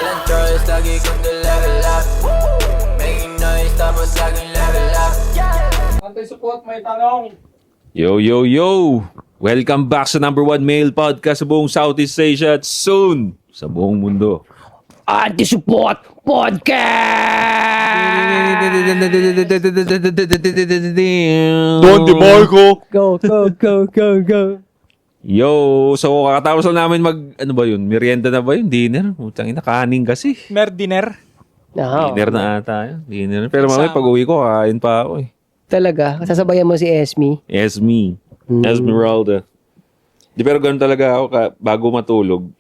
Walang choice, lagi kong level up. Making noise, tapos laging level up. Anti-support, may tanong. Yo, yo, yo! Welcome back sa number 1 male podcast sa buong Southeast Asia at soon sa buong mundo. Anti-Support Podcast! Don DeMarco! Go, go, go, go, go. Yo! So, kakatapos lang namin ano ba yun? Merienda na ba yun? Dinner? Putang ina, kanin kasi. Dinner. Dinner na ata yun. Dinner. Pero mamaya pag uwi ko, kain pa ako eh. Talaga? Sasabayan mo si Esme? Esme. Esmeralda. Di pero ganun talaga ako bago matulog.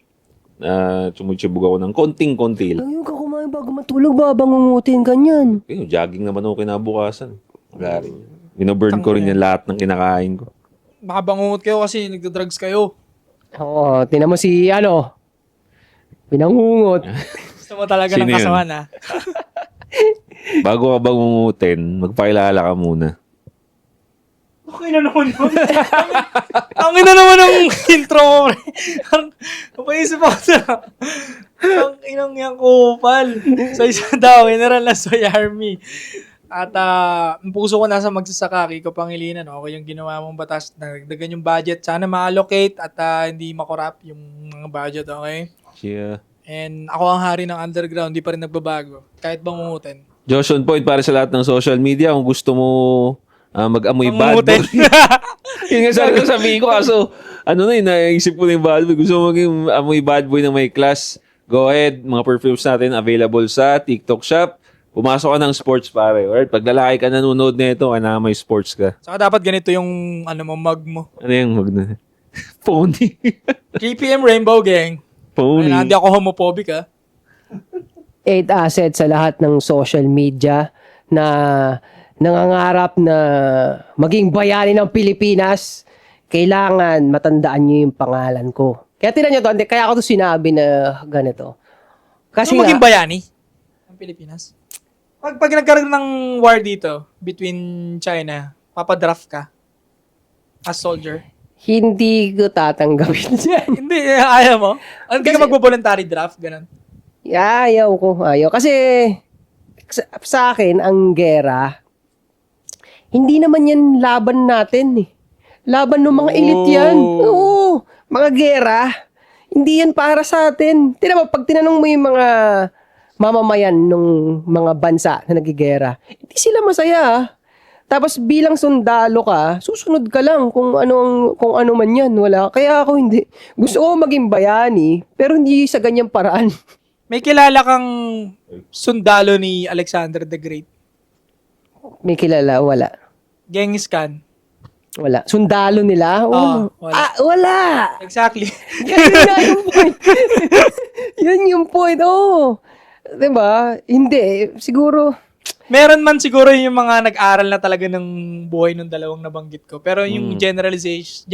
Sumutsibog ako ng konting-konti lang. Ayun ka kumain bago matulog ba? Bangungutin ka niyan. Jogging naman ako kinabukasan. Wala rin. Binoburn ko rin yung lahat ng kinakain ko. Baka bangungot kayo kasi nagda-drugs kayo. Oo, tinan mo si pinangungot. Gusto mo talaga Sino ng yun? kasawan, ha? Bago ka bangungutin, magpakilala ka muna. Okay na naman yun. Ang ina naman ng intro mo, pre. Napaisip ako sa... Ang inang yung kupal. So, isa daw, General na Soy Army. At ang puso ko nasa magsasaka, Kiko Pangilinan. Okay yung ginawa mong batas. Nagdagan yung budget. Sana ma-allocate at hindi makorap yung mga budget, okay? Yeah. And ako ang hari ng underground, di pa rin nagbabago. Kahit bangungutin. Josh on point para sa lahat ng social media. Kung gusto mo mag-amoy bad boy. Yun nga sana sabihin ko. Kaso, naisip ko na yung bad boy. Gusto mo maging amoy bad boy na may class. Go ahead. Mga perfumes natin available sa TikTok shop. Pumasok ka ng sports pare. Alright, pag lalaki ka nanonood nito, may sports ka. Saka dapat ganito yung mug mo. Ano yung mag Pony. 3 PM Rainbow Gang. Pony. Ay, hindi ako homophobic, ha? 8 assets sa lahat ng social media na nangangarap na maging bayani ng Pilipinas. Kailangan matandaan nyo yung pangalan ko. Kaya tinan nyo to, kaya ako to sinabi na ganito. Kasi Ano maging bayani ng Pilipinas? Pag nagkaroon ng war dito between China, papadraft ka as soldier? hindi ko tatanggapin yan. Hindi, ayaw mo? Hindi ka magbo-voluntary draft, ganun? Ayaw ko. Kasi sa akin, ang gera, hindi naman yan laban natin eh. Laban ng mga elite yan. Oo, mga gera. Hindi yan para sa atin. Tignan mo, pag tinanong mo yung mga mamamayan ng mga bansa na nagigera, hindi sila masaya ah. Tapos bilang sundalo ka, susunod ka lang kung ano man yan. Wala. Kaya ako hindi. Gusto ko maging bayani, pero hindi sa ganyang paraan. May kilala kang sundalo ni Alexander the Great? May kilala? Wala. Genghis Khan? Wala. Sundalo nila? Oo, wala. Wala. Exactly. Yan nga yung point. Yan yung point. Oo. Diba? Hindi. Siguro, Meron man siguro yung mga nag-aral na talaga ng buhay ng dalawang nabanggit ko. Pero yung generalize,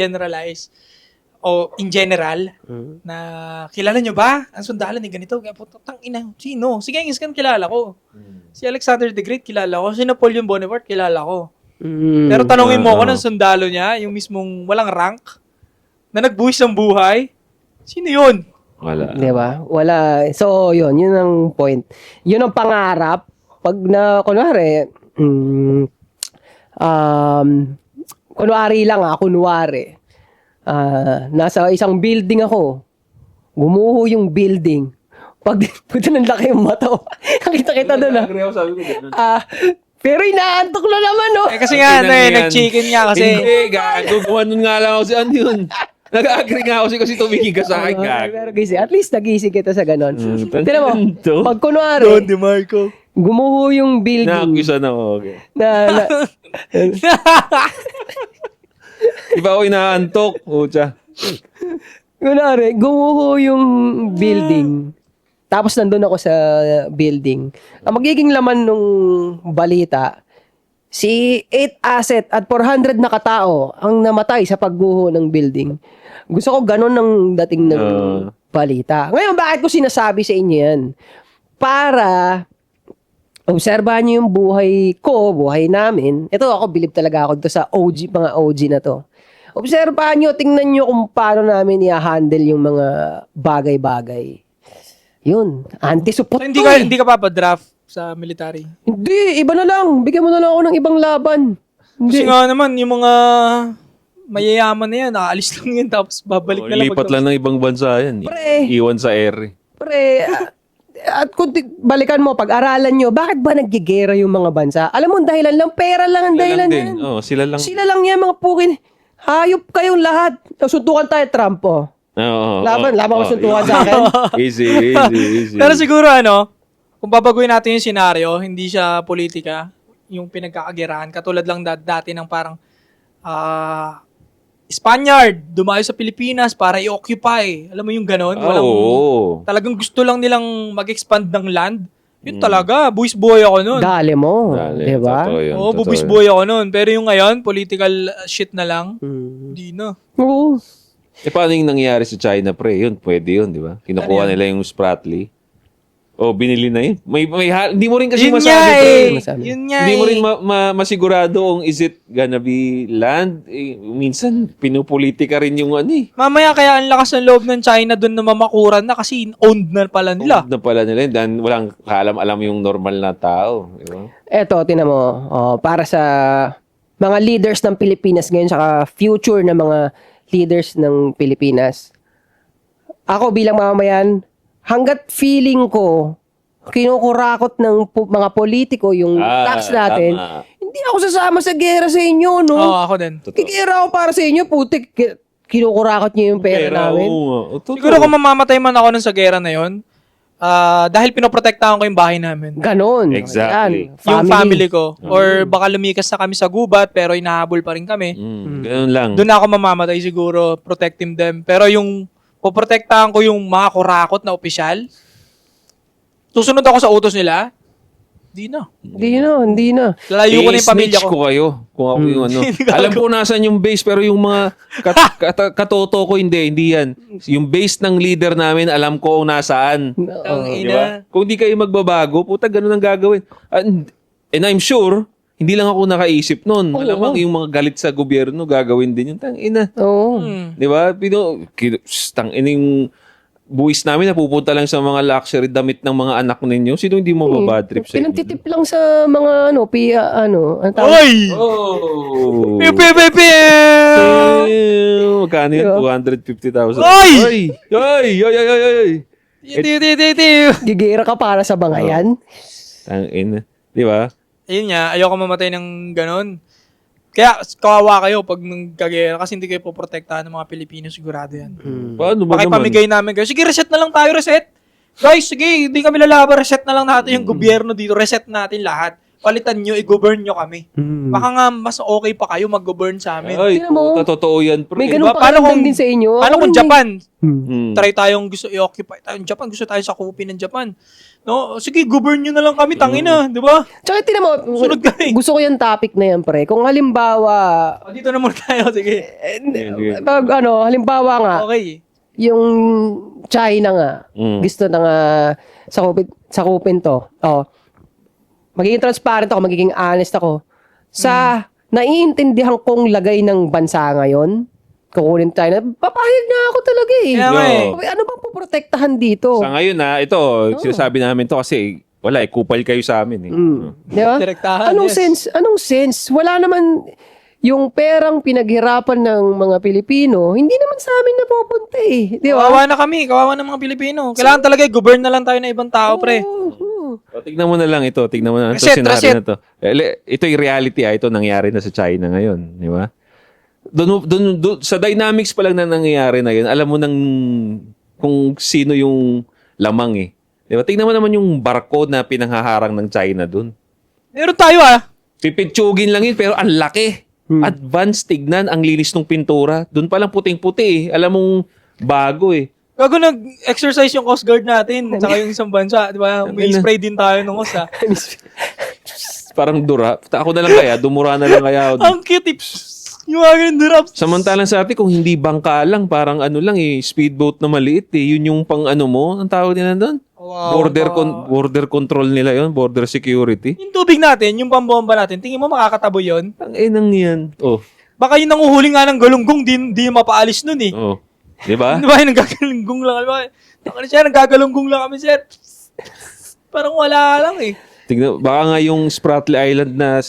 o in general, na kilala nyo ba? Ang sundalo ni ganito. Kaya putang ina, sino? Si Genghis Khan kilala ko. Si Alexander the Great kilala ko. Si Napoleon Bonaparte kilala ko. Pero tanongin mo ako ng sundalo niya, yung mismong walang rank, na nagbuhis ng buhay, sino yun? Wala. diba? Wala. So, yun ang point. Yun ang pangarap. Pag kunwari nasa isang building ako, gumuho yung building. Pag ng laki yung mata ko, nakita doon pero inaantok na naman, no? Kasi nga, nag-chicken nga kasi. Hindi, gago. Gumanon nga lang ako si ano yun. Nag-agree nga ako kasi tumigil ka sa akin, gago. Pero gising. At least nagising kita sa ganon. Tignan mo, to? pag kunwari, DeMarco. gumuho yung building. Nakakusan ako, okay. na Di ba ako inaantok? Ucha. kunwari, gumuho yung building. Tapos nandun ako sa building. Ang magiging laman nung balita, si 8 asset at 400 na katao ang namatay sa pagguho ng building. Gusto ko ganun ang dating ng balita. Ngayon, bakit ko sinasabi sa inyo yan? Para obserbahan niyo yung buhay ko, buhay namin. Ito ako, bilib talaga ako dito sa mga OG na to. Obserbahan niyo, tingnan niyo kung paano namin i-handle yung mga bagay-bagay. Yun, anti-support So, hindi to ka eh. hindi ka papadraft sa military. Hindi, iba na lang. Bigyan mo na lang ako ng ibang laban. Kasi Hindi. nga naman, yung mga mayayaman na yan, aalis lang yan, tapos babalik na lang. Lipat lang ng ibang bansa yan. Pre. Iwan sa air. Pre, at kung balikan mo, pag-aralan nyo, bakit ba naggigera yung mga bansa? Alam mo, dahilan lang, pera lang ang Sila dahilan lang din. yan. Oh, sila lang. Sila lang yan, mga pukin. Hayop kayong lahat. Suntukan tayo, Trump, oh. Laban mo suntukan sa akin. Easy. Pero siguro kung babaguhin natin yung senaryo, hindi siya politika, yung pinagkakagerahan, katulad lang dati ng parang Spaniard, dumayo sa Pilipinas para i-occupy. Alam mo yung ganon? Talagang gusto lang nilang mag-expand ng land. Yun talaga, buwis buhay ako nun. Dali mo. Dali, Diba? totoo yun, Oo, totoo buwis yun. buhay ako nun. Pero yung ngayon, political shit na lang, hindi na. Oo. Paano yung nangyayari sa China, pre? Yun, pwede yun, di ba? Kinukuha Ano yun? nila yung Spratly. Binili na yun. Hindi mo rin kasi Yun masabi, nga pre. Masabi. Yun nga Hindi mo rin masigurado kung is it gonna be land. Minsan, pinupolitika rin yung Mamaya kaya ang lakas ng loob ng China doon na mamakuran na kasi owned na pala nila. Na pala nila yun. Dahil walang kaalam-alam yung normal na tao. Di ba? Eto, tinan mo, para sa mga leaders ng Pilipinas ngayon, saka future na mga leaders ng Pilipinas. Ako bilang mamamayan, hanggat feeling ko, kinukurakot ng mga politiko yung tax natin, tama. hindi ako sasama sa gera sa inyo, no? Oo, ako din. Kikira ako para sa inyo, putik, kinukurakot niyo yung pera namin. Siguro kung mamamatay man ako nun sa gera na yon, dahil pinoprotektahan ko yung bahay namin. Ganon. Exactly. Yan, Yung family ko. Or baka lumikas na kami sa gubat pero inahabol pa rin kami. Ganun lang. Doon ako mamamatay siguro, protecting them. Pero yung poprotektahan ko yung mga kurakot na opisyal, susunod ako sa utos nila, Hindi na. lalayo ko na yung pamilya I-snitch ko. ko kayo kung ako yung Alam ko nasan yung base pero yung mga katoto ko hindi yan. Yung base ng leader namin alam ko kung nasaan. Ang Di ina. ba? Kung di kayo magbabago, puta ganun ang gagawin. And I'm sure, hindi lang ako nakaisip nun. Malamang yung mga galit sa gobyerno gagawin din yung tangina. Oo. Di ba? Tangina yung buwis namin napupunta lang sa mga luxury damit ng mga anak ninyo. Sino hindi mo mabad trip sa inyo? Pinantitip lang sa mga ano tawag? Oy! Oh! Pew, pew, pew, pew! Magkano yan? 250,000. Oy! Oy! Gigera ka para sa bangayan? Tangina. Di ba? Ayun nga, ayoko mamatay ng ganon. Kaya kawawa kayo pag nagkagera kasi hindi kayo poprotektahan ng mga Pilipino, sigurado yan. Paano ba naman? Pakipamigay namin kayo. Sige, reset na lang tayo, reset. Guys, sige, hindi kami lalaban. Reset na lang natin yung gobyerno dito. Reset natin lahat. Palitan nyo, i-govern nyo kami. Baka nga mas okay pa kayo mag-govern sa amin. Ay, Tingnan mo. totoo yan. Pre. May ganun Diba? pa Paano karamdam kung- din sa inyo. Paano Ako kung rin eh. Japan? Hmm. Try tayong gusto i-occupy tayong Japan. Gusto tayo sakupin ng Japan. No? Sige, govern nyo na lang kami. Tangina, di ba? Tsaka tinan mo, Sunod kami. gusto ko yung topic na yan, pre. Kung halimbawa, Dito na muna tayo. Sige. pag halimbawa nga, Okay. yung China nga, gusto na nga sakupin to. Magiging transparent ako, magiging honest ako. Sa naiintindihan kong lagay ng bansa ngayon, kukunin China, papayag na ako talaga eh. Kaya nga eh. Ano bang poprotektahan dito? Sa ngayon ito, sinasabi namin to kasi wala kupal kayo sa amin eh. Di ba? Direktahan, Anong yes. sense? Anong sense? Wala naman yung perang pinaghirapan ng mga Pilipino, hindi naman sa amin napupunta eh. Di ba? Kawawa na kami. Kawawa ng mga Pilipino. Kailangan talaga i-govern na lang tayo ng ibang tao, pre. Tignan mo na lang ito. Tignan mo na lang ito. Reset, Scenario reset. na to. Ito yung reality. Ito nangyari na sa China ngayon. Di ba? Doon, sa dynamics pa lang na nangyayari na yun, alam mo nang kung sino yung lamang eh. Di ba? Tignan mo naman yung barko na pinanghaharang ng China doon. Meron tayo Pipitsugin lang yun pero ang laki. Advanced, tignan, ang linis ng pintura. Doon pa lang puting-puti eh. Alam mong bago eh. Gago nag-exercise yung Coast Guard natin. Saka yung isang bansa. Di ba? May spray din tayo ng OS Parang dura. Ako na lang kaya, dumura na lang kaya. Ang cute. Yung mga ganun drops. Samantalang sa atin, kung hindi bangka lang, parang lang speedboat na maliit eh. Yun yung pang mo, ang tawag nila doon? Wow. Border control nila yon, border security. Yung tubig natin, yung pambomba natin, tingin mo makakatabo yun? Ang enang yan. Baka yung nanguhuli nga ng galunggong, di mapaalis nun eh. Oh. Di ba? Di ba? Nagagalunggong lang kami. Nagagalunggong lang kami, sir. Parang wala lang eh. Tingnan, baka nga yung Spratly Island na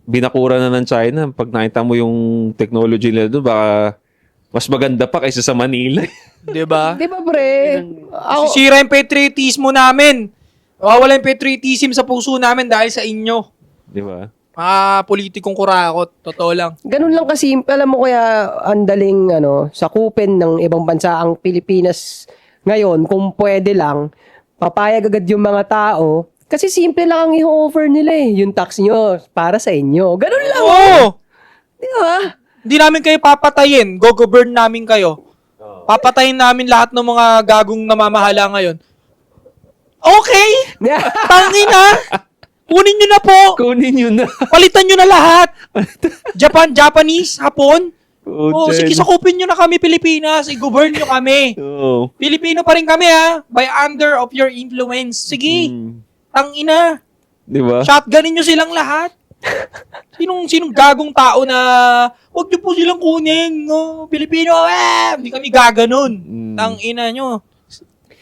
binakura na ng China, pag nakita mo yung technology nila doon, baka mas maganda pa kaysa sa Manila. Di ba? Di ba, pre? Ako, Sisira yung patriotismo namin. Wala yung patriotism sa puso namin dahil sa inyo. Di ba? Mga politikong kurakot. Totoo lang. ganun lang kasi, alam mo kaya andaling sakupin ng ibang bansa ang Pilipinas ngayon, kung pwede lang, papayag agad yung mga tao, kasi simple lang ang i-offer nila eh. Yung tax nyo, para sa inyo. Ganun lang. Oo! Di ba? Hindi namin kayo papatayin. Go-govern namin kayo. Papatayin namin lahat ng mga gagong namamahala ngayon. Okay! Tangina! Kunin nyo na po! Kunin yun na. Palitan nyo na lahat! Japanese, Hapon. Oh, sige, sakupin nyo na kami, Pilipinas. I-govern nyo kami. Oo. Pilipino pa rin kami, ha? By under of your influence. Sige, tangina. Di ba? Shotgunin nyo silang lahat. Sinong gagong tao na wag nyo po silang kunin. No? Pilipino, hindi kami gaganon. Tangina nyo.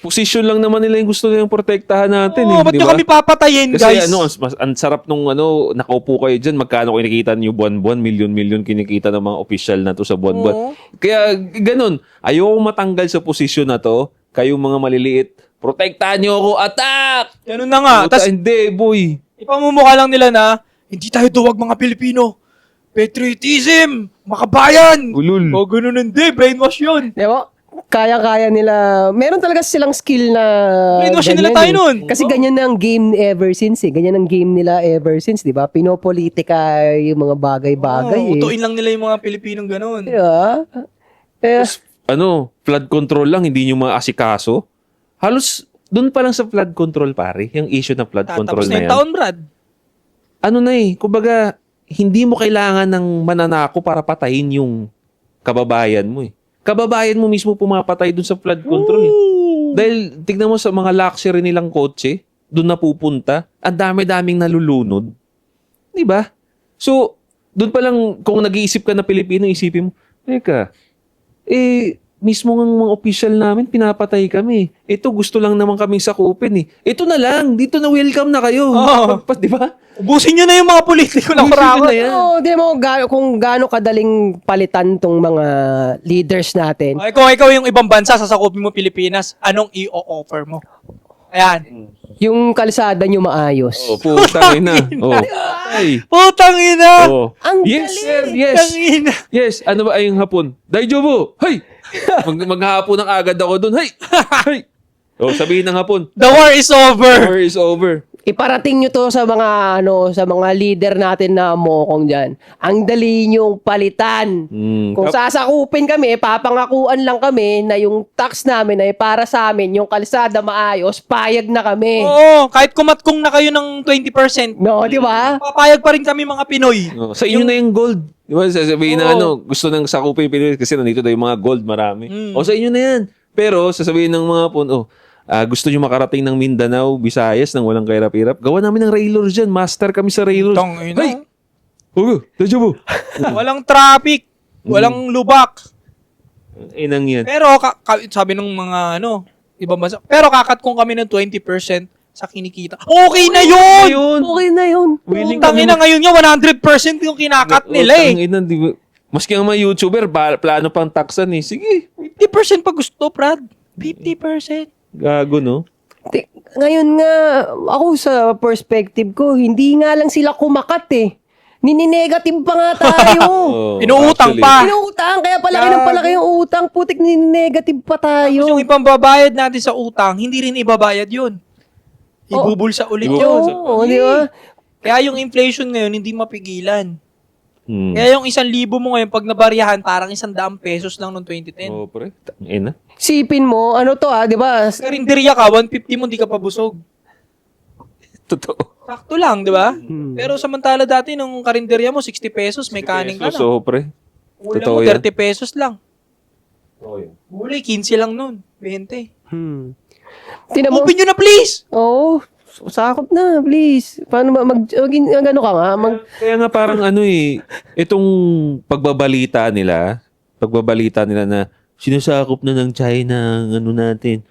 Position lang naman nila yung gusto nilang protektahan natin. Oh, ba't di nyo ba? kami papatayin, Kasi guys? ang sarap nung nakaupo kayo dyan, magkano kinikita niyo buwan-buwan, milyon-milyon kinikita ng mga official na to sa buwan-buwan. Oo. Kaya ganun, ayoko matanggal sa posisyon na to, kayong mga maliliit, protektahan niyo ako, attack! Ganun na nga. Puta, Tas hindi, boy. ipamumukha lang nila na, hindi tayo duwag mga Pilipino. Patriotism! Makabayan! Ulul. O ganun hindi, brainwash yun. Di ba? Kaya-kaya nila. Meron talaga silang skill na Brainwash nila ganyan tayo eh. nun. Kasi ganyan na ang game ever since eh. Ganyan ang game nila ever since, di ba? Pinopolitika yung mga bagay-bagay eh. Utuin lang nila yung mga Pilipinong ganun. Di ba? Eh, Flood control lang, hindi niyo maasikaso. Halos, dun pa lang sa flood control, pare, yung issue ng flood control Tatapos na na yung yan. taon, Brad. Kumbaga, hindi mo kailangan ng mananako para patayin yung kababayan mo eh. Kababayan mo mismo pumapatay dun sa flood control. Dahil tignan mo sa mga luxury nilang kotse, dun napupunta, ang dami-daming nalulunod. Di ba? So, dun pa lang, kung nag-iisip ka na Pilipino, isipin mo, teka, mismo ng mga official namin, pinapatay kami. Ito, gusto lang naman kaming sakupin eh. Ito na lang, dito na welcome na kayo. Oo. Di ba? Ubusin nyo na yung mga politiko na Ubusin kurakot. nyo na yan. oh, di mo kung gaano kadaling palitan tong mga leaders natin. Okay, kung ikaw yung ibang bansa, sasakupin mo Pilipinas, anong i-offer mo? Ayan. Yung kalsada nyo maayos. Oh, putang ina. Oh. Ay. Putang ina! Oh. Ang Yes, galing! sir. Yes. Tangina. Yes. Ano ba ay yung hapon? Daijobu. Hay. Maghahapon ng agad ako doon. Hay. Hay. Oh, sabihin ng hapon. The war is over. War is over. Iparating nyo to sa mga sa mga leader natin na mokong diyan. Ang dali nyong palitan. Kung sasakupin kami, papangakuan lang kami na yung tax namin ay para sa amin, yung kalsada maayos, payag na kami. Oo, kahit kumatkong na kayo ng 20%, No, di ba? papayag pa rin kami mga Pinoy. Oh, sa inyo na yung gold. Di ba? Sasabihin na Oo. gusto nang sakupin Pilipinas kasi nandito daw yung mga gold marami. O sa inyo na yan. Pero sasabihin ng mga hapon, gusto nyo makarating ng Mindanao, Visayas, nang walang kahirap-hirap. Gawa namin ng railroads dyan. Master kami sa railroads. Tangina. Hay! Daijobu. Walang traffic, walang lubak. Inang yan. Pero sabi ng mga ibang bansa, pero kakatkong kami ng 20% sa kinikita. Okay na yun! Okay na yun. Willing Tangina ngayon nga 100% yung kinakat nila eh. Ina, di ba? Maski ang mga YouTuber, plano pang taksan eh. Sige. 50% pa gusto, Brad. 50%. Gago, no? Ngayon nga, ako sa perspective ko, hindi nga lang sila kumakat eh. Nininegative pa nga tayo. Oh, Inuutang actually. pa. Inuutang, kaya palaki ng palaki yung utang. Putik, nininegative pa tayo. Yung ibang babayad natin sa utang, hindi rin ibabayad yun. Ibubulsa ulit yun. Oo, di ba? Kaya yung inflation ngayon, hindi mapigilan. Hmm. Kaya yung 1,000 mo ngayon, pag nabariyahan, parang 100 pesos lang noong 2010. Oh, pre. Ina. Sipin mo, di ba? Karinderya ka, 150 mo, hindi ka pa busog. Totoo. Sakto lang, di ba? Pero samantala dati, nung karinderya mo, 60 pesos, may kanin ka na. So, pre. Ulam Totoo mo, yan. 30 pesos lang. Oh, yan. Huli, 15 lang nun. 20. Tinan mo. Open nyo na, please! Oo, sakop na, please. Paano ba, ano ka nga? Kaya nga parang itong pagbabalita nila na sinasakop na ng China ang ano natin.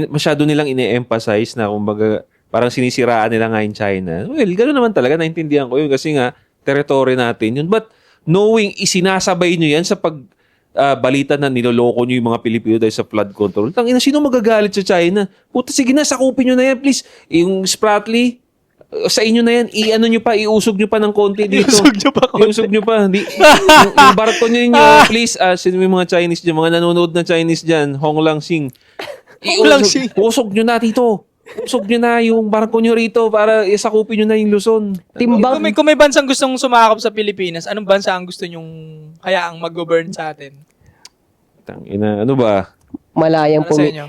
Masyado nilang ine-emphasize na kumbaga parang sinisiraan nila nga yung China. Well, gano'n naman talaga, naintindihan ko yun kasi nga territory natin yun. But knowing isinasabay nyo yan sa balita na niloloko nyo yung mga Pilipino dahil sa flood control. Tangina, sino magagalit sa China? Puta, sige na, sakupin nyo na yan, please. Yung Spratly, sa inyo na yan, i-ano nyo pa, iusog nyo pa ng konti dito. Iusog nyo pa konti. Iusog nyo pa. Yung barko nyo ninyo, please, sino yung mga Chinese dyan, mga nanonood na Chinese dyan, Hong Lang Sing. Usog nyo na dito. Usog nyo na yung barko nyo rito para isakupin nyo na yung Luzon. Timbang. Kung may bansang gustong sumakop sa Pilipinas, anong bansa ang gusto nyong hayaang mag-govern sa atin? Tangina, ano ba? Malayang Para sa inyo?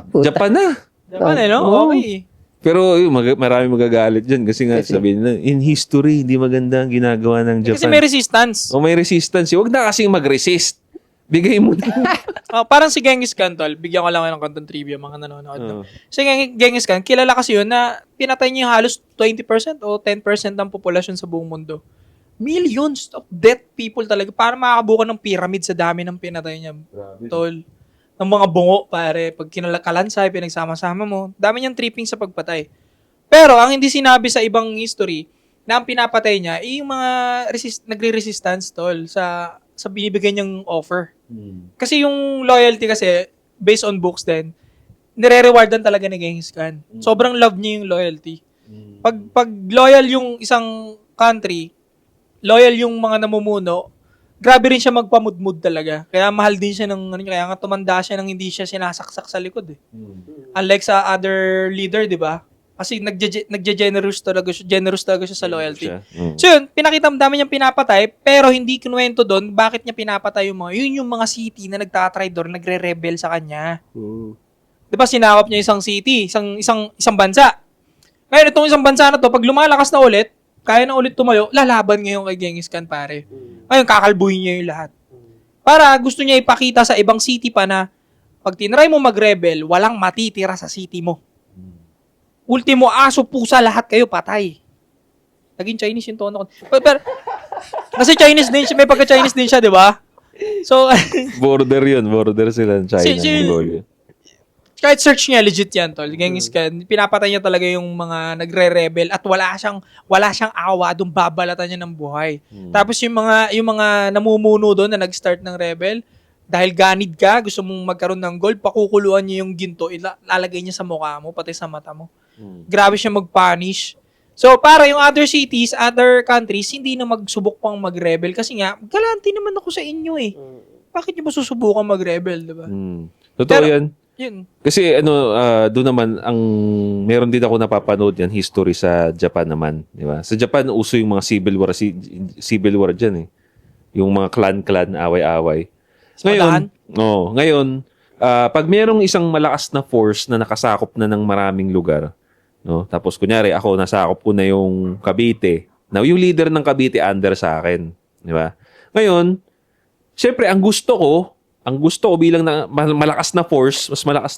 puta. Japan na. Japan no? Oo. Okay. Pero marami magagalit dyan kasi nga sabihin nila, in history, hindi maganda ang ginagawa ng Japan. Kasi may resistance. O may resistance. Huwag na kasing mag-resist. Bigay mo na. Parang si Genghis Khan, tol. Bigyan ko lang kayo ng content trivia, mga nanonood. No? Si Genghis Khan, kilala kasi yun na pinatay niya yung halos 20% o 10% ng populasyon sa buong mundo. Millions of dead people talaga para makakabuo ng pyramid sa dami ng pinatay niya. Tol. Ng mga bungo, pare. Pag kinalakalansay, pinagsama-sama mo, dami niyang tripping sa pagpatay. Pero, ang hindi sinabi sa ibang history, na ang pinapatay niya, yung mga nagre-resistance, tol, sa binibigay niyang offer. Kasi yung loyalty kasi, based on books din, nire-rewardan talaga ni Genghis Khan. Sobrang love niya yung loyalty. Pag loyal yung isang country, loyal yung mga namumuno, grabe rin siya magpamudmud talaga. Kaya mahal din siya kaya nga tumanda siya nang hindi siya sinasaksak sa likod eh. Unlike sa other leader, di ba? Kasi nagje-generous talaga siya sa loyalty. So yun, pinakita dami niyang pinapatay, pero hindi kinuwento doon bakit niya pinapatay yung mga city na nagtatraidor, nagre-rebel sa kanya. Di ba sinakop niya isang city, isang bansa. Ngayon itong isang bansa na to, pag lumalakas na ulit, kaya na ulit tumayo, lalaban ngayon kay Genghis Khan, pare. Ngayon, kakalbuhin niya yung lahat. Para gusto niya ipakita sa ibang city pa na pag tinry mo mag-rebel, walang matitira sa city mo. Ultimo, aso, pusa, lahat kayo patay. Naging Chinese yung tono ko. Pero, kasi Chinese din siya, may pagka-Chinese din siya, di ba? So, border sila ng China. Mongolia. kahit search niya, legit yan, tol. Genghis Khan, pinapatay niya talaga yung mga nagre-rebel at wala siyang awa doon, babalatan niya ng buhay. Tapos yung mga namumuno doon na nag-start ng rebel, dahil ganid ka, gusto mong magkaroon ng gold, pakukuluan niya yung ginto, ilalagay niya sa mukha mo, pati sa mata mo. Grabe siya mag-punish. So, para yung other cities, other countries, hindi na magsubok pang mag-rebel kasi nga, galante naman ako sa inyo eh. Bakit niyo ba susubukan mag-rebel, diba? Totoo yan. Yun. Kasi doon naman meron din ako napapanood yan history sa Japan naman, di ba? Sa Japan uso yung mga civil war diyan eh. Yung mga clan away-away. Ngayon, pag merong isang malakas na force na nakasakop na ng maraming lugar, no? Tapos kunyari ako nasakop ko na yung Cavite. Now yung leader ng Cavite under sa akin, di ba? Ngayon, syempre ang gusto ko bilang mas malakas na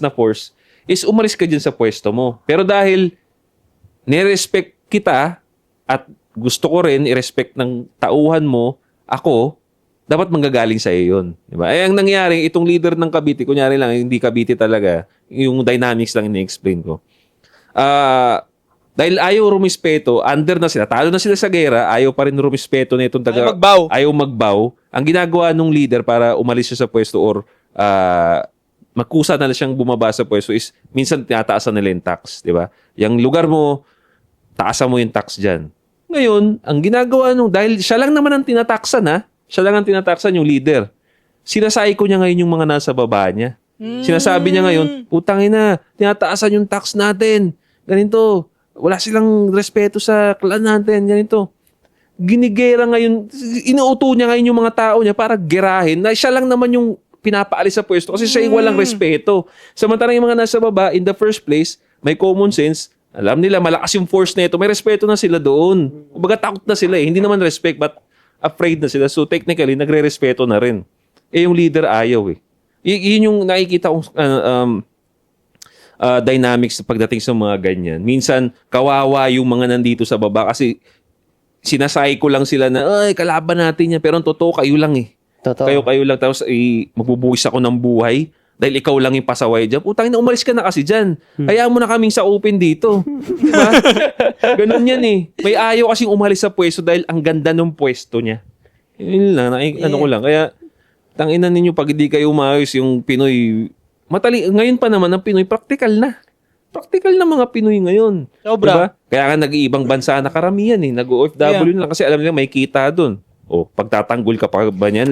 force, is umalis ka dyan sa pwesto mo. Pero dahil nirespect kita at gusto ko rin i-respect ng tauhan mo, ako, dapat manggagaling sa iyo yun. Diba? Ang nangyari, itong leader ng Cavite, kunyari lang, hindi Cavite talaga, yung dynamics lang ini-explain ko. Dahil ayaw rumispeto, under na sila, talo na sila sa gera, ayaw pa rin rumispeto na itong ayaw magbaw. Ang ginagawa ng leader para umalis siya sa pwesto or magkusa na siyang bumaba sa pwesto is minsan tinataasan nila yung tax, di ba? Yung lugar mo, taasan mo yung tax dyan. Ngayon, ang ginagawa dahil siya lang naman ang tinataksan yung leader. Sinasay ko niya ngayon yung mga nasa baba niya. Sinasabi niya ngayon, putang ina, tinataasan yung tax natin. Ganito. Wala silang respeto sa clan natin. Ganito. Ginigera ngayon, inuuto niya ngayon yung mga tao niya para gerahin na siya lang naman yung pinapaalis sa pwesto kasi siya yung walang respeto. Samantalang yung mga nasa baba, in the first place, may common sense, alam nila malakas yung force nito, may respeto na sila doon. Kumbaga takot na sila eh. Hindi naman respect but afraid na sila. So technically, nagre-respeto na rin. Yung leader ayaw eh. Yun yung nakikita kong dynamics pagdating sa mga ganyan. Minsan, kawawa yung mga nandito sa baba kasi sinasay ko lang sila na, ay, kalaban natin yan. Pero ang totoo, kayo lang eh. Totoo. Kayo lang, tapos magbubuwis ako ng buhay dahil ikaw lang yung pasaway dyan. Putang ina, umalis ka na kasi dyan. Hayaan mo na kaming sa open dito. Diba? Ganun yan eh. May ayaw kasing umalis sa pwesto dahil ang ganda ng pwesto niya. Yun lang, ano ko lang. Kaya, tanginan ninyo pag hindi kayo umayos yung Pinoy. Ngayon pa naman ang Pinoy, practical na. Practical na mga Pinoy ngayon. Sobra. Diba? Kaya nga nag-iibang bansa na karamihan eh. Nag-OFW lang kasi alam nila may kita dun. O, pagtatanggol ka pa ba niyan,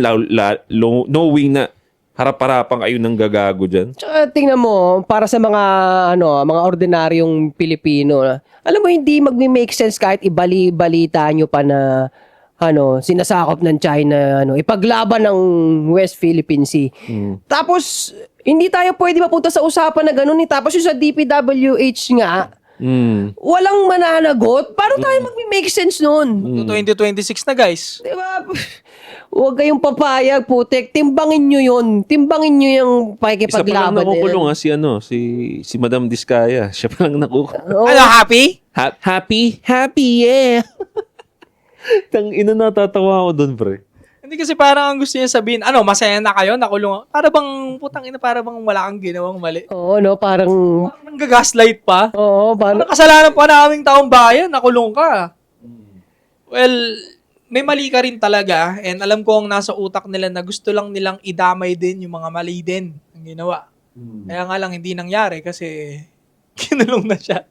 knowing na harap-harapan kayo ng gagago dyan. Tsaka tingnan mo, para sa mga mga ordinaryong Pilipino, alam mo hindi magme-make sense kahit ibali-balita nyo pa na sinasakop ng China, ipaglaban ng West Philippine Sea. Tapos hindi tayo pwede mapunta sa usapan na gano'n. Tapos yung sa DPWH nga, walang mananagot. Paano tayo magme-make sense nun? 2026 na, guys. Diba? Huwag kayong papayag, putek. Timbangin nyo yun. Timbangin nyo yung Isa pa lang pakikipaglaban. nakukulong si Madam Diskaya. Siya pa lang nakukulong. Ano, happy? Happy, yeah. Tang ina, natatawa ako doon, pre. Hindi kasi parang ang gusto niya sabihin, masaya na kayo, nakulong. Para bang, putang ina, para bang wala kang ginawang mali. Oo, parang... Parang nanggagaslight pa. Oo, parang... Parang kasalanan pa naming taong bayan, nakulong ka. Well, may mali ka rin talaga. And alam ko ang nasa utak nila na gusto lang nilang idamay din yung mga mali din ang ginawa. Kaya nga lang hindi nangyari kasi kinulong na siya.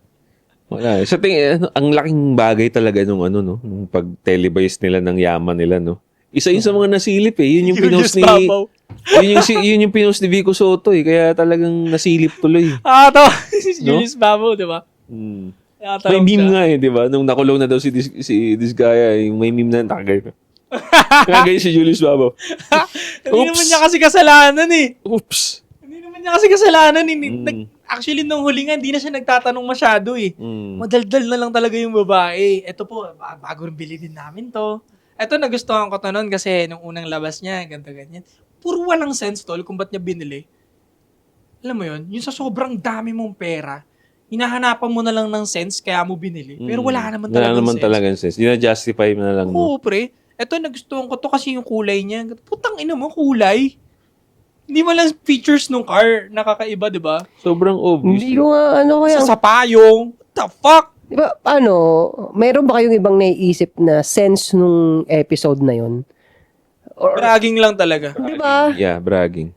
Wala. Sa tingin, ang laking bagay talaga nung nung pag-televise nila ng yaman nila, no? Isa yun sa mga nasilip eh. Yun yung pinost ni... yun yung pinost ni Vico Soto eh. Kaya talagang nasilip tuloy. To. Si Julius Babaw, di ba? May meme nga eh, di ba? Nung nakulong na daw si Diskaya, yung may meme na nakagay na. Nakagay si Julius Babaw. Hindi naman niya kasi kasalanan eh. Oops. Hindi naman niya kasi kasalanan eh. Actually, nung huli nga, hindi na siya nagtatanong masyado eh. Madaldal na lang talaga yung babae. Ito po, bago rin bilhin namin to. Ito, nagustuhan ko to nun kasi nung unang labas niya, ganyan. Puro walang sense, tol, kung ba't niya binili. Alam mo yun, yung sa sobrang dami mong pera, hinahanapan mo na lang ng sense kaya mo binili. Pero wala naman talagang sense. Hindi na-justify mo na lang. Oo, pre. Ito, nagustuhan ko to kasi yung kulay niya. Putang ina mo, kulay. Hindi mo lang features nung car nakakaiba, di ba? Sobrang obvious. Hindi ko nga, kaya... Sa payong. What the fuck? Di ba, mayroon ba kayong ibang naiisip na sense nung episode na yon? Bragging lang talaga. Di ba? Yeah, bragging.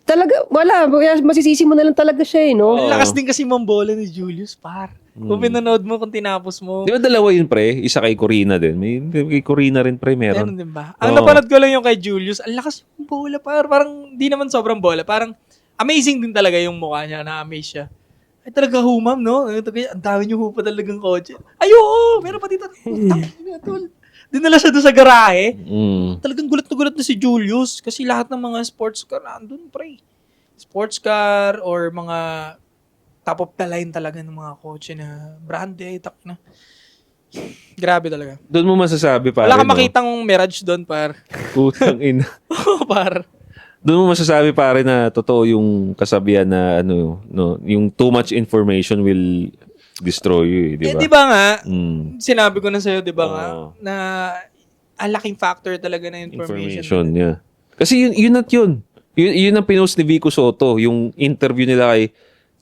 Talaga, wala. Masisisi mo na lang talaga siya no? Ang lakas din kasi mambola ni Julius, par. Kung pinanood mo, kung tinapos mo. Di ba dalawa yun, pre? Isa kay Corina din. May kay Corina rin, pre, meron. Meron din ba? Ang napanood ko lang yung kay Julius, ang lakas yung bola, par. Parang di naman sobrang bola. Parang amazing din talaga yung mukha niya. Na-amaze siya. Ay talaga humam, no? Ang dami niyo hupa talagang kotse. Ay, oo! Meron pa dito. Dinala siya doon sa garahe. Talagang gulat na gulat na si Julius kasi lahat ng mga sports car nandun, pre. Sports car or mga top of the line talaga ng mga kotse na branded. Na. Grabe talaga. Doon mo masasabi, pare, wala kang makitang Mirage doon, par. Putang ina. Oo, par. Doon mo masasabi, pare, na totoo yung kasabihan na yung too much information will destroy you, di ba? Di ba nga, sinabi ko na sa'yo, di ba nga, na ang laking factor talaga na information. Yeah. Kasi yun at yun. Yun ang pinost ni Vico Soto, yung interview nila kay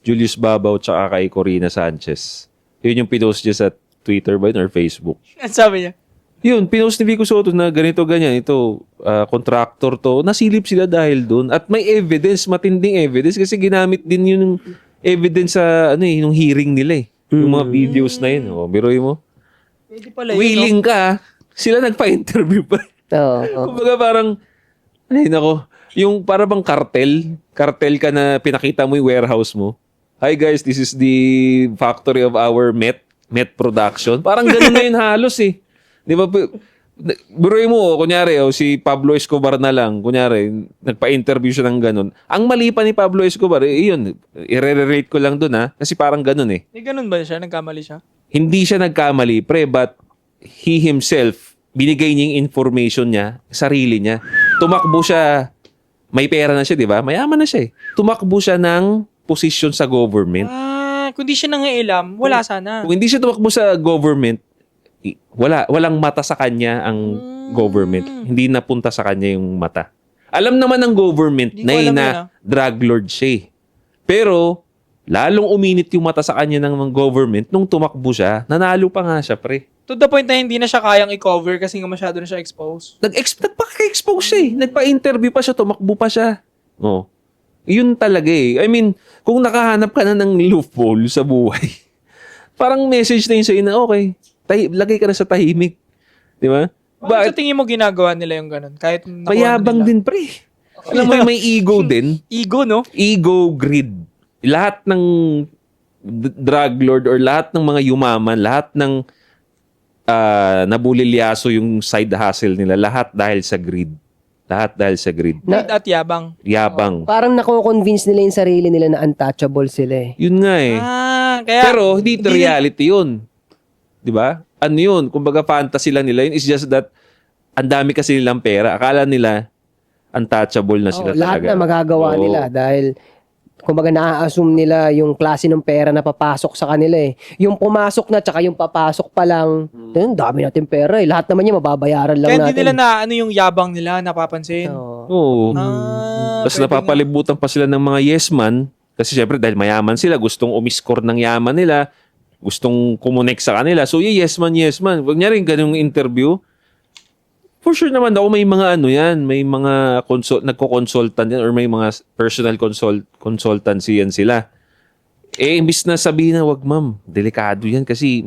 Julius Babaw tsaka kay Corina Sanchez. Yun yung pinost niya sa Twitter ba yun or Facebook. Ano sabi niya? Yun, pinost ni Vico Soto na ganito, ganyan. Ito, contractor to. Nasilip sila dahil doon. At may evidence, matinding evidence. Kasi ginamit din yung evidence sa nung hearing nila eh. Yung mga videos na yun. Biruin mo. Pwede pala yun. Willing ka, sila nagpa-interview pa. Oo. Kumbaga parang, ay nako, yung para bang cartel ka na pinakita mo yung warehouse mo. Hi guys, this is the factory of our Met production. Parang ganun na yun halos eh. Di ba? Biruin mo, kunyari, si Pablo Escobar na lang, kunyari, nagpa-interview siya ng ganun. Ang mali pa ni Pablo Escobar, yun, i-relate ko lang dun kasi parang ganun eh. Ganun ba siya? Nagkamali siya? Hindi siya nagkamali, pre, but he himself, binigay niya yung information niya, sarili niya. Tumakbo siya, may pera na siya, di ba? Mayaman na siya eh. Tumakbo siya ng position sa government. Kung di siya nangailam, wala sana. Kung hindi siya tumakbo sa government, walang mata sa kanya ang government. Hindi napunta sa kanya yung mata. Alam naman ng government Hindi ko alam na yun, ah. drug lord siya eh. Pero, lalong uminit yung mata sa kanya ng mga government nung tumakbo siya. Nanalo pa nga siya, pre. To the point na hindi na siya kayang i-cover kasi nga masyado na siya exposed. Nagpaka-expose siya eh. Nagpa-interview pa siya, tumakbo pa siya. Oh. Yun talaga eh. I mean, kung nakahanap ka na ng loophole sa buhay, parang message na yun sa'yo na, okay, lagay ka na sa tahimik. Di ba? Bakit sa tingin mo ginagawa nila yung ganun? Kahit nakuha Mayabang nila. din, pre. Alam mo yung may ego din. Ego, no? Ego, greed. Lahat ng drug lord or lahat ng mga yumaman, lahat ng nabulilyaso yung side hustle nila, lahat dahil sa greed. Lahat dahil sa greed. Greed at yabang. Yabang. Parang nako-convince nila yung sarili nila na untouchable sila eh. Yun nga eh. Kaya... Pero hindi ito reality yun. Di ba? Ano yun? Kumbaga fantasy lang nila yun. It's just that ang dami kasi nilang pera. Akala nila untouchable na sila Lahat talaga. na magagawa Oo. nila dahil kumbaga na-assume nila yung klase ng pera na papasok sa kanila eh. Yung pumasok na tsaka yung papasok pa lang, dami natin pera eh. Lahat naman yan mababayaran lang Kaya natin. hindi nila na ano yung yabang nila napapansin. Oo. Tapos pwede napapalibutan pa sila ng mga yes man. Kasi syempre dahil mayaman sila, gustong umiscore ng yaman nila, gustong kumonek sa kanila. So yes man. Huwag niya rin ganung interview. For sure naman ako may mga ano yan, may mga nagko-consultant yan or may mga personal consultancy yan sila. Eh, imbis na sabihin na, wag ma'am, delikado yan kasi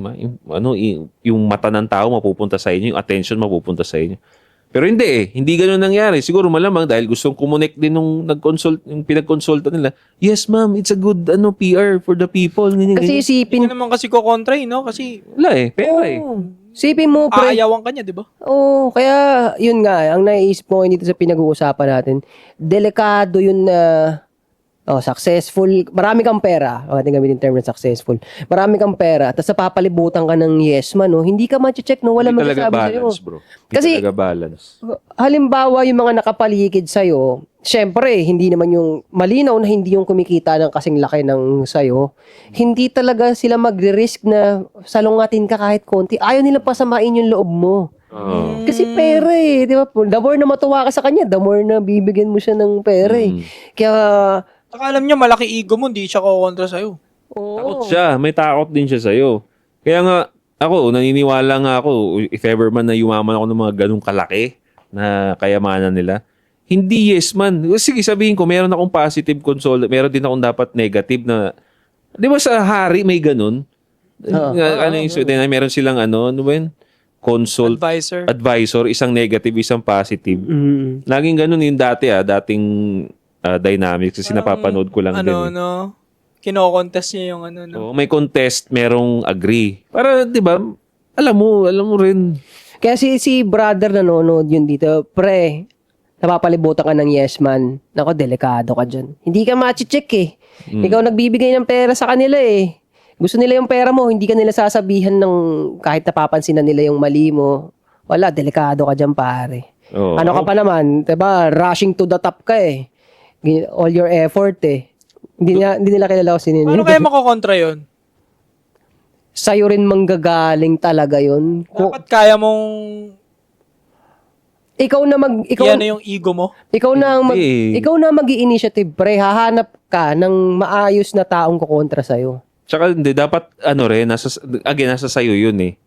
yung mata ng tao mapupunta sa inyo, yung attention mapupunta sa inyo. Pero hindi eh, hindi ganoon nangyari. Siguro malamang dahil gustong kumonek din nung yung pinag-consulta nila. Yes ma'am, it's a good PR for the people. Ganyan, Kasi ganyan. isipin, Hindi naman kasi ko kontra no? Kasi Wala eh, pera eh. isipin mo pre. aayawan ka niya, di ba? Oo, kaya yun nga, ang naiisip ko dito sa pinag-uusapan natin, delikado yun na successful, marami kang pera, ating gamitin term na successful, marami kang pera, tapos napapalibutan ka ng yes man, hindi ka ma-check, wala Hindi talaga magsasabi sa'yo. balance, bro. Hindi Kasi- talaga balance. Halimbawa, yung mga nakapaligid sa'yo, syempre, hindi naman yung malinaw na hindi yung kumikita ng kasing laki ng sa'yo, hindi talaga sila magre-risk na salungatin ka kahit konti. Ayaw nila pasamain yung loob mo. Oo. Kasi pera eh, di ba? The more na matuwa ka sa kanya, the more na bibigyan mo siya ng pera eh. Kaya, Saka alam niya, malaki ego mo, hindi siya kukontra sa'yo. Takot siya. May takot din siya sa'yo. Kaya nga, ako, naniniwala nga ako, if ever man na yumaman ako ng mga ganung kalaki na kayamanan nila, hindi yes man. Sige, sabihin ko, meron akong positive consult, meron din akong dapat negative na, di ba sa hari may ganun? Meron silang ano ba yun? Advisor, isang negative, isang positive. Laging ganun yung dating dynamics kasi napapanood ko lang din. Kino-contest niya yung So, may contest, merong agree. Para, di ba, alam mo rin. kaya si brother nanonood yun dito, pre, napapalibutan ka ng yes man. Nako, delikado ka dyan. Hindi ka ma-check eh. Ikaw nagbibigay ng pera sa kanila eh. Gusto nila yung pera mo, hindi ka nila sasabihan ng kahit napapansin na nila yung mali mo. Wala, delikado ka dyan pare. Oo. Ano ka pa naman, diba, rushing to the top ka eh. All your effort eh. Hindi nila kilala ko sinin. Paano kaya makokontra yun? Sa'yo rin manggagaling talaga yun. Dapat kaya mong Ikaw yan na yung ego mo. ikaw Hindi. na mag-i-initiative pre, hahanap ka ng maayos na taong kukontra sa'yo. Tsaka hindi, dapat nasa sayo yun eh.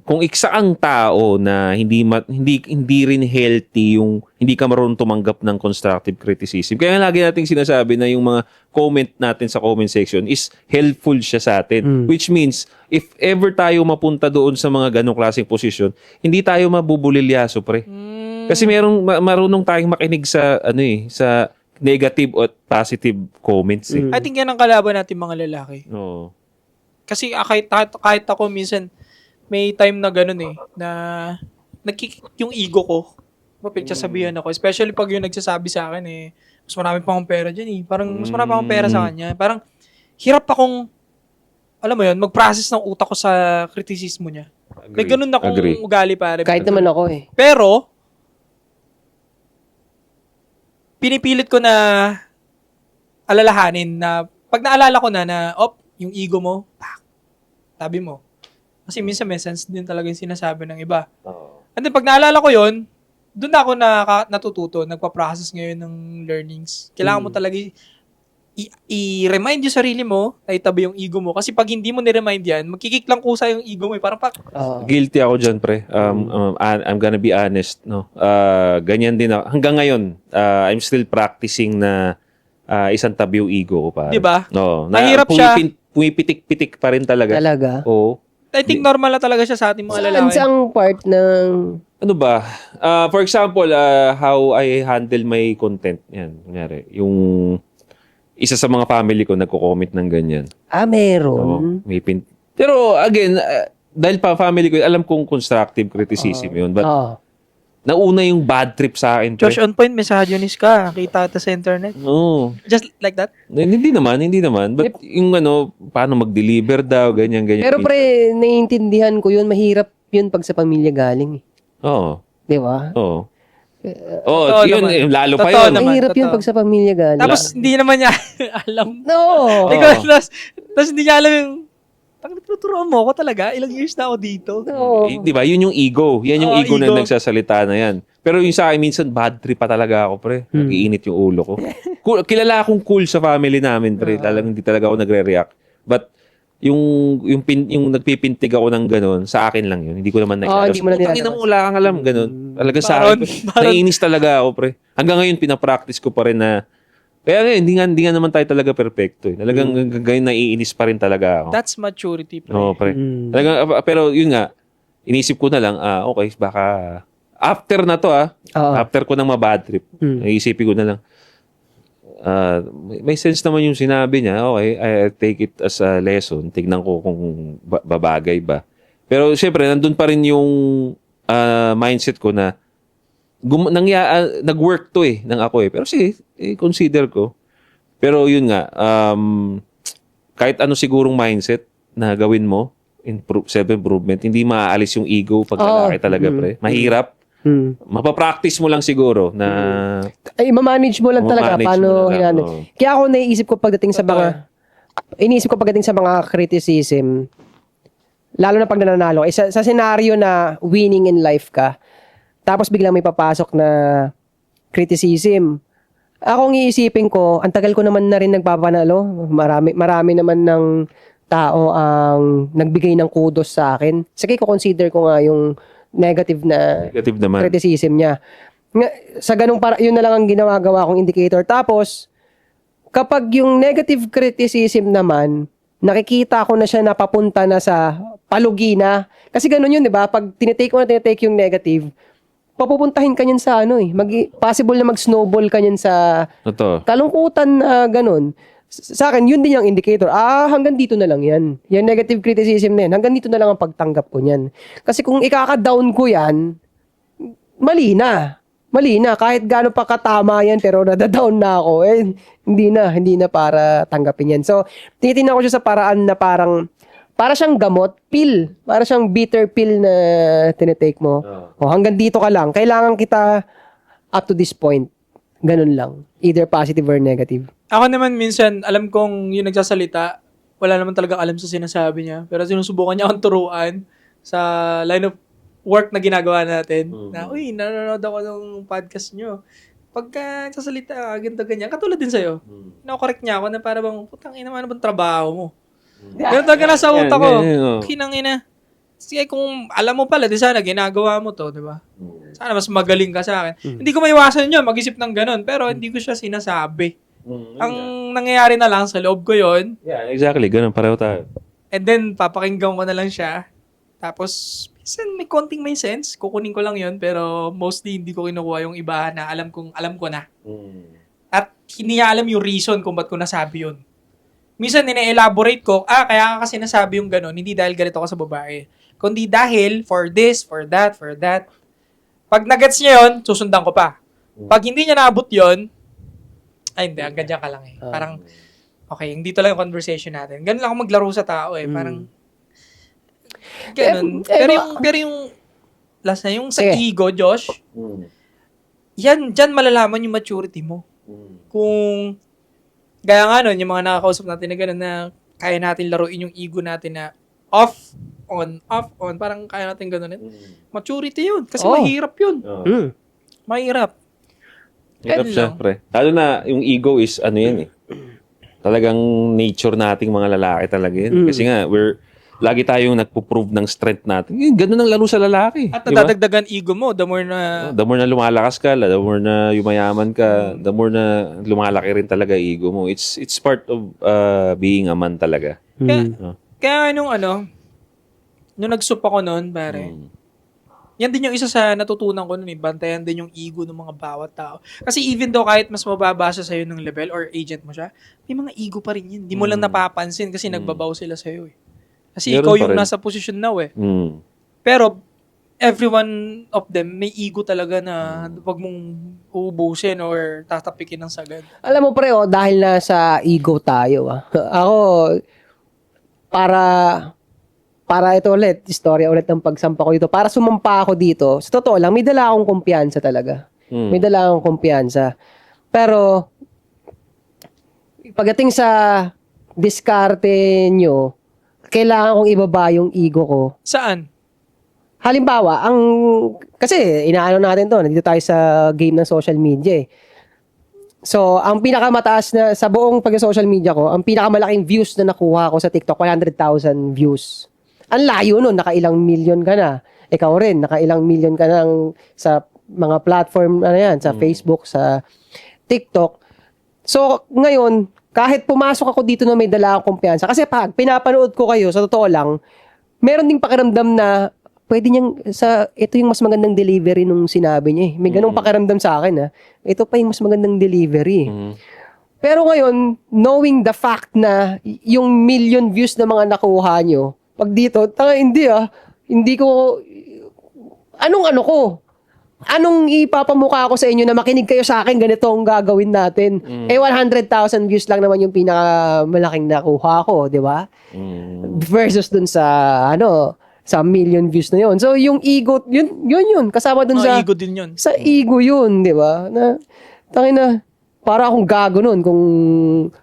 Kung iksa ang tao na hindi rin healthy yung hindi ka marunong tumanggap ng constructive criticism. Kaya lagi nating sinasabi na yung mga comment natin sa comment section is helpful siya sa atin. Which means, if ever tayo mapunta doon sa mga ganong klaseng posisyon, hindi tayo mabubulilyaso, pre. Kasi marunong tayong makinig sa sa negative at positive comments eh. I think yan ang kalaban natin mga lalaki. Oo. Kasi kahit ako minsan, may time na gano'n eh, na yung ego ko, pinagsasabihan ako. Especially pag yung nagsasabi sa akin eh, mas marami pa akong pera dyan eh. Parang mas marami pa akong pera sa kanya. Parang hirap akong, alam mo yun, mag-process ng utak ko sa kritisismo niya. May ganun akong ugali pare. Kahit naman ako eh. Pero, pinipilit ko na alalahanin na pag naalala ko na yung ego mo, sabi mo. Kasi minsan may sense din talaga yung sinasabi ng iba. And then, pag naalala ko yun, doon ako natututo, nagpa-process ngayon ng learnings. Kailangan mo talaga i-remind yung sarili mo na itabi yung ego mo. Kasi pag hindi mo ni-remind yan, magkikik lang kusa yung ego mo. Parang Guilty ako dyan, pre. I'm gonna be honest, no? Ganyan din ako. Hanggang ngayon, I'm still practicing na isang tabi yung ego ko, pare. Diba? No, Mahirap siya. Pumipitik-pitik pa rin talaga. Oo. I think normal na talaga siya sa ating mga lalaki. Saan part ng... Ano ba? For example, how I handle my content. Yan, kunyari. Yung isa sa mga family ko nagko-comment ng ganyan. Meron. Pero again, dahil pa family ko, alam kong constructive criticism yun. But nauna yung bad trip sa akin. Josh, on point, misogynist ka. Kita ata sa internet. Oo. Just like that? Hindi naman. But yung paano mag-deliver daw, ganyan. Pero pre, naiintindihan ko yun. Mahirap yun pag sa pamilya galing. Oo. Di ba? Oo. Totoo Yun, naman. lalo pa Totoo yun. naman. Mahirap yun pag sa pamilya galing. Tapos, hindi naman niya alam. No! Tapos, hindi niya alam yung, pag natuturuan mo ako talaga, ilang years na ako dito. No. Di ba? Yun yung ego. Yan yung ego na nagsasalita na yan. Pero yung sa akin, minsan, bad trip pa talaga ako, pre. Nag-iinit yung ulo ko. Kilala akong cool sa family namin, pre. Talagang hindi talaga ako nagre-react. But, yung nagpipintig ako ng gano'n, sa akin lang yun. Hindi ko naman hindi mo na Tangina mo, wala kang alam, gano'n. Talaga sa akin, naiinis talaga ako, pre. Hanggang ngayon, pinapractice ko pa rin na, kaya ngayon, hindi nga naman tayo talaga perfecto. Talagang ngayon, naiinis pa rin talaga ako. That's maturity, pre. Oo, pre. Talagang, pero yun nga, inisip ko na lang, okay, baka, after na to, after ko nang mabad trip, naisipin ko na lang, may sense naman yung sinabi niya. Okay, I take it as a lesson. Tignan ko kung babagay ba. Pero syempre, nandun pa rin yung mindset ko na nag-work to ng ako . Pero sige, consider ko. Pero yun nga, kahit ano sigurong mindset na gawin mo, self-improvement, hindi maaalis yung ego pag lalaki talaga, pre. Mahirap. Mapapractice mo lang siguro na Mamanage mo lang talaga paano hinano. Kaya ako iniisip ko pagdating sa mga criticism, lalo na pag nananalo, sa senaryo na winning in life ka, tapos biglang may papasok na criticism. Ako iisipin ko, ang tagal ko naman na rin nagpapanalo. Marami naman ng tao ang nagbigay ng kudos sa akin. Sige ko consider ko nga yung negative naman criticism niya. Sa ganung yun na lang ang ginawa kong indicator. Tapos, kapag yung negative criticism naman, nakikita ko na siya napapunta na sa palugi na. Kasi ganun yun, di ba? Pag tinitake yung negative, papupuntahin ka niyan sa possible na mag-snowball ka niyan sa kalungkutan na ganun. Sa akin, yun din yung indicator. Hanggang dito na lang yan. Yung negative criticism na yan, hanggang dito na lang ang pagtanggap ko niyan. Kasi kung ikaka-down ko yan, mali na. Kahit gaano pa katama yan, pero nadadown na ako. Hindi na para tanggapin yan. So, tinitingnan ko siya sa paraan na para siyang gamot, pill. Para siyang bitter pill na tinitake mo. Hanggang dito ka lang. Kailangan kita up to this point. Ganun lang. Either positive or negative. Ako naman minsan, alam kong yung nagsasalita, wala naman talagang alam sa sinasabi niya. Pero sinusubukan niya akong turuan sa line of work na ginagawa natin. Na, nanonood ako ng podcast niyo. Pagka nagsasalita, ganito, ganyan. Katulad din sa'yo. Nakorek niya ako na para bang, putang ina, ano bang trabaho mo? Ganun talaga nasa utak ko. Kinang ina. Sige, kung alam mo pala, di sana ginagawa mo to, di ba? Sana mas magaling ka sa akin. Hindi ko maiwasan yun, mag-isip ng ganun. Pero hindi ko siya sinasabi. Ang nangyayari na lang sa loob ko yon. Yeah, exactly. Ganun, pareho tayo. And then, papakinggan ko na lang siya. Tapos, minsan may konting may sense. Kukunin ko lang yon. Pero mostly, hindi ko kinukuha yung iba na alam ko na. At hindi niya alam yung reason kung ba't ko nasabi yun. Minsan, nina-elaborate ko, kaya ka kasi nasabi yung ganun, hindi dahil ganito ka sa babae. Kundi dahil for this, for that, for that. Pag nagets niya yun, susundan ko pa. Pag hindi niya naabot yun, hindi, hanggang dyan ka lang . Parang, okay, dito lang yung conversation natin. Ganun lang ako maglaro sa tao . Parang, ganun. Pero yung, last na, yung sa ego, Josh, dyan malalaman yung maturity mo. Kung, gaya nga nun, yung mga nakakausap natin na gano'n na kaya natin laruin yung ego natin na off on, parang kaya natin gano'n. Maturity yun. Kasi Oh. mahirap yun. Mm. Mahirap. Hirap Ganun siya, lang. pre. Lalo na, yung ego is, ano yan eh. Talagang nature nating mga lalaki talaga yun. Kasi nga, lagi tayong nagpo-prove ng strength natin. Ganun ang laro sa lalaki. At di ba? nadadagdagan ego mo, the more na... The more na lumalakas ka, the more na yumayaman ka, the more na lumalaki rin talaga ego mo. It's part of being a man talaga. Kaya nung nag-sup ako noon, pare, yan din yung isa sa natutunan ko noon eh. Bantayan din yung ego ng mga bawat tao. Kasi even though kahit mas mababa siya sa'yo ng level or agent mo siya, may mga ego pa rin yun. Hindi mo lang napapansin kasi nagbabaw sila sa'yo eh. Kasi Meron ikaw pa yung rin. nasa posisyon now eh. Mm. Pero, everyone of them may ego talaga na wag mong uubusin or tatapikin ng sagad. Alam mo pre, dahil nasa ego tayo. Ako, para ito ulit, istorya ulit ng pagsampa ko dito. Para sumampa ako dito, sa totoo lang, may dala akong kumpiyansa talaga. May dala akong kumpiyansa. Pero, pagdating sa diskarte nyo, kailangan kong ibaba yung ego ko. Saan? Halimbawa, kasi inaano natin to, nandito tayo sa game ng social media eh. So, ang pinakamataas na, sa buong pag-social media ko, ang pinakamalaking views na nakuha ko sa TikTok, 100,000 views. Ang layo nun, nakailang million ka na. Ikaw rin, nakailang million ka na sa mga platform, sa Facebook, sa TikTok. So, ngayon, kahit pumasok ako dito na may dala akong kumpiyansa, kasi pag pinapanood ko kayo, sa totoo lang, meron ding pakiramdam na pwede niyang, ito yung mas magandang delivery nung sinabi niya eh. May ganung pakiramdam sa akin ito pa yung mas magandang delivery. Pero ngayon, knowing the fact na yung million views na mga nakuha nyo, pag dito, hindi ko, anong ipapamukha ko sa inyo na makinig kayo sa akin, ganito ang gagawin natin. 100,000 views lang naman yung pinakamalaking nakuha ko, di ba? Versus dun sa million views na yon. So, yung ego, yun. Kasama dun sa... Ego din yun. Sa ego yun, di ba? Para akong gago nun kung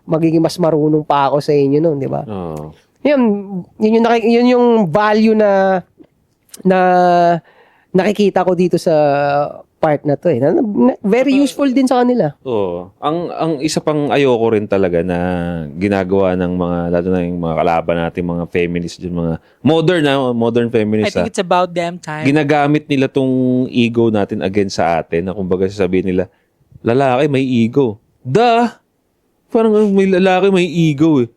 magiging mas marunong pa ako sa inyo nun, di ba? Oh. Yun yung value na nakikita ko dito sa part na to eh. Very useful din sa kanila. Oo. Ang isa pang ayoko rin talaga na ginagawa ng mga, lalo na yung mga kalaban natin, mga feminists dyan, mga modern I feminists. think it's about damn time. Ginagamit nila tong ego natin against sa atin, na kumbaga sasabihin nila, lalaki may ego. Parang may lalaki may ego eh.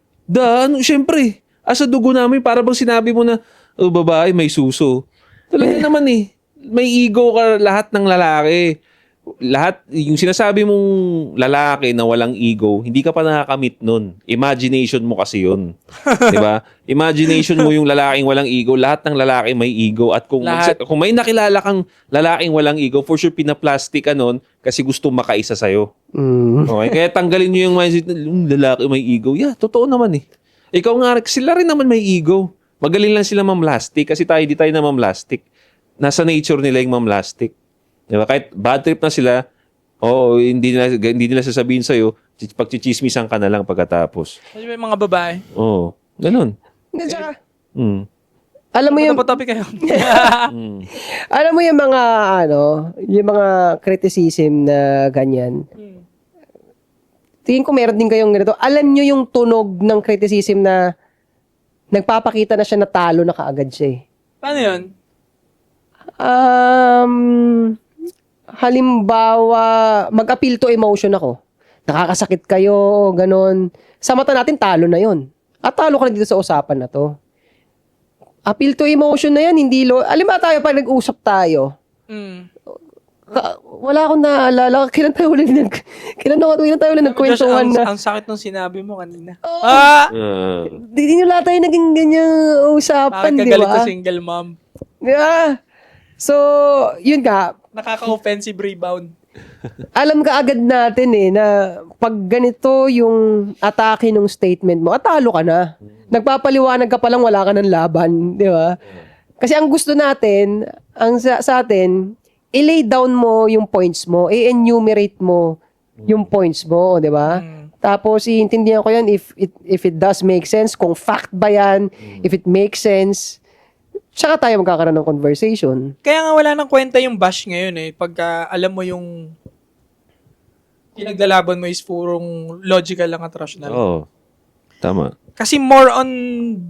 Syempre, asa dugo namin, para bang sinabi mo na, babae may suso. Talaga naman eh. May ego ka, lahat ng lalaki. Lahat, yung sinasabi mong lalaki na walang ego, hindi ka pa nakakamit nun. Imagination mo kasi yun. Diba? Imagination mo yung lalaking walang ego, lahat ng lalaki may ego. At kung may nakilala kang lalaking walang ego, for sure pinaplastic ka nun kasi gusto makaisa sa'yo. Okay? Kaya tanggalin nyo yung mindset na yung lalaki may ego. Yeah, totoo naman eh. Ikaw nga, sila rin naman may ego. Magaling lang sila mamlastic kasi di tayo na mamlastic. Nasa nature nila yung mamlastic. Diba? Kahit bad trip na sila, hindi nila sasabihin sa'yo, pagchichismisan ka na lang pagkatapos. Kasi may mga babae. Oo. Ganun. Tsaka, Mm. alam mo yung... Topic kayo. Alam mo yung mga criticism na ganyan. Tingin ko meron din kayong ganito. Alam nyo yung tunog ng criticism na nagpapakita na siya na talo na kaagad siya eh. Paano yun? Halimbawa, mag-appeal to emotion ako. Nakakasakit kayo, ganun. Sa mata natin, talo na yon. At talo ka na dito sa usapan na to. Appeal to emotion na yan, hindi alam ba tayo pag nag-usap tayo? Wala akong naalala. Kailan tayo ulit nagkwentuhan na. Ang sakit nung sinabi mo kanina. Di nyo lahat tayo naging ganyang usapan, di Nakakagalit ba? na single mom. Yeah. So, yun ka. Nakaka-offensive rebound. Alam ka agad natin na pag ganito yung atake ng statement mo, atalo ka na. Nagpapaliwanag ka pa lang, wala ka ng laban. Di ba? Kasi ang gusto natin, sa atin, i-lay down mo yung points mo, i-enumerate mo yung points mo, di ba? Tapos, iintindihan ko yan if it does make sense, kung fact ba yan, if it makes sense. Tsaka tayo magkakaroon ng conversation. Kaya nga wala nang kwenta yung bash ngayon eh. Pagka alam mo yung pinaglalaban mo is purong logical lang at rational. Oo. Tama. Kasi more on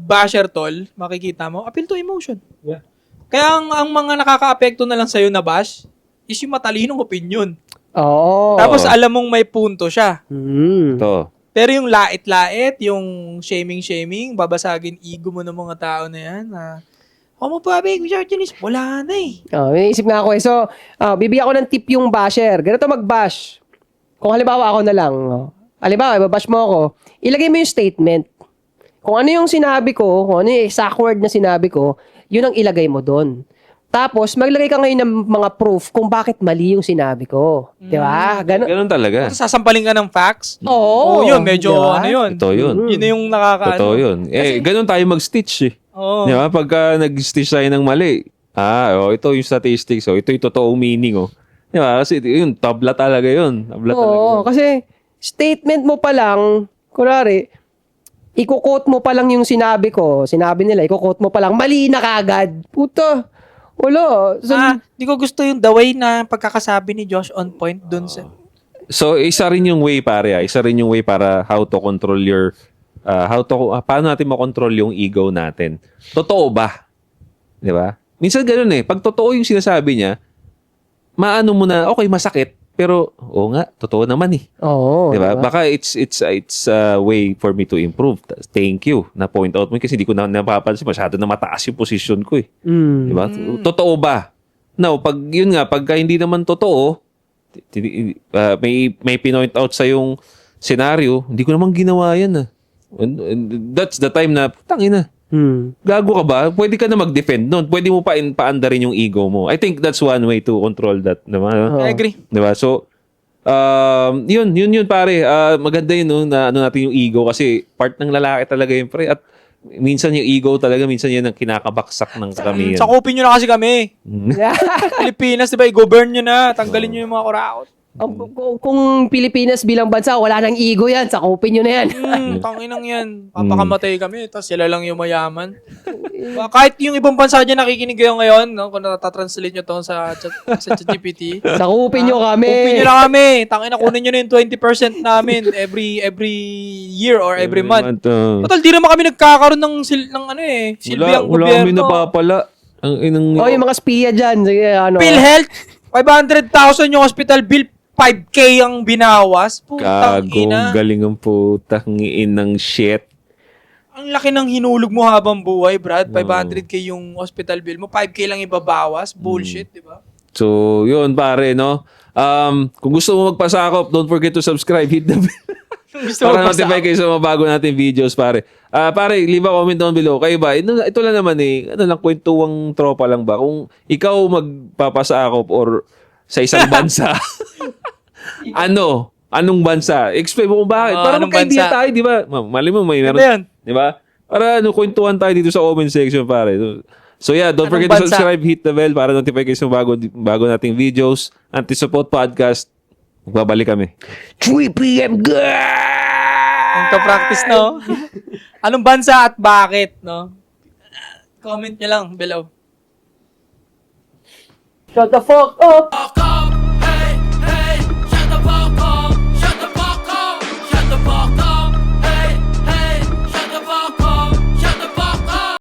basher tol, makikita mo, appeal to emotion. Yeah. Kaya ang mga nakaka-apekto na lang sa'yo na bash is yung matalinong opinion. Oo. Tapos alam mong may punto siya. Ito. Pero yung lait-lait, yung shaming-shaming, babasagin ego mo ng mga tao na yan na homophobic, misogynist, wala na eh. May isip nga ako eh. So, bibigyan ko ng tip yung basher. Ganito mag-bash. Kung halimbawa ako na lang, halimbawa, ibabash mo ako, ilagay mo yung statement. Kung ano yung sinabi ko, kung ano yung exact word na sinabi ko, yun ang ilagay mo doon. Tapos, maglagay ka ngayon ng mga proof kung bakit mali yung sinabi ko. Di ba? Ganun talaga. Tapos sasampalin ka ng facts. Oo. Yun, medyo Diba? ano yun. Ito yun. Yun na yung nakakaano. Totoo yun. Ganun tayo mag-stitch eh. Oo. Di ba? Pagka nag-stitch tayo ng mali, ito yung statistics, ito yung totoong meaning, Di ba? Kasi yun, tabla talaga yun. Tabla talaga Oo, yun. kasi statement mo pa lang, kunwari, i-quote mo pa lang yung sinabi ko, sinabi nila, i-quote mo pa lang, mali na kagad. Puta, wala. So, Di ko gusto yung the way na pagkakasabi ni Josh on point dun sa... So, isa rin yung way pare, isa rin yung way para how to control your paano natin makontrol yung ego natin. Totoo ba? 'Di ba? Minsan ganoon eh, pag totoo yung sinasabi niya, maano mo na, okay, masakit, pero oo nga, totoo naman eh. oo. 'Di ba? Baka it's a way for me to improve. Thank you na point out mo kasi hindi ko na napapansin, masyado na mataas yung position ko eh. 'Di ba? Totoo ba? Now, pagka hindi naman totoo, may pinoint out sa yung scenario, hindi ko naman ginawa yan. And that's the time na, tangina, gago ka ba? Pwede ka na mag-defend nun. Pwede mo paandarin yung ego mo. I think that's one way to control that. Diba? I agree. Diba? So, yun pare. Maganda yun, no, na ano natin yung ego kasi part ng lalaki talaga yun, pre. At minsan yung ego talaga, minsan yan ang kinakabaksak ng karamihan. Sakupin nyo na kasi kami. Pilipinas, di ba? I-govern nyo na. Tanggalin nyo yung mga kurakot. Kung Pilipinas bilang bansa, wala nang ego yan. Sakupin nyo na yan. Tanginang yan. Papakamatay kami. Tapos sila lang yung mayaman. Kahit yung ibang bansa dyan nakikinig kayo ngayon, no? Kung natatranslate nyo to sa ChatGPT. Sakupin nyo kami. Kupin nyo na kami. Tangina, kunin nyo na yung 20% namin every year or every month. Total, di naman kami nagkakaroon ng silbiang Wala kami gobyerno. napapala. Ang Yung mga spiya dyan. Sige, ano. PhilHealth, 500,000 yung hospital bill, 5K ang binawas. Putang kagong ina. galing ang putang ng shit. Ang laki ng hinulog mo habang buhay, Brad. 500K yung hospital bill mo, 5K lang ibabawas. Bullshit, di ba? So, yun pare, no? Kung gusto mo magpasakop, don't forget to subscribe, hit the bell. Gusto Para mo notify kayo sa mga bago natin videos, pare. Pare, leave a comment down below. Kayo ba? Ito lang naman eh. Ano lang, kwentuwang tropa lang ba? Kung ikaw magpapasakop or sa isang bansa, anong bansa? Explain mo kung bakit. Para anong magka-idea bansa? tayo, di ba? Mali mo, may Ano meron. yan? Di ba? Para kwentuhan tayo dito sa comment section, pare. So yeah, don't Anong forget to bansa? subscribe, hit the bell para notify kayo sa bago nating videos. Anti-Support Podcast. Magbabalik kami. 3 p.m. Nagka-practice, no? Anong bansa at bakit, no? Comment nyo lang below. Shut the fuck up!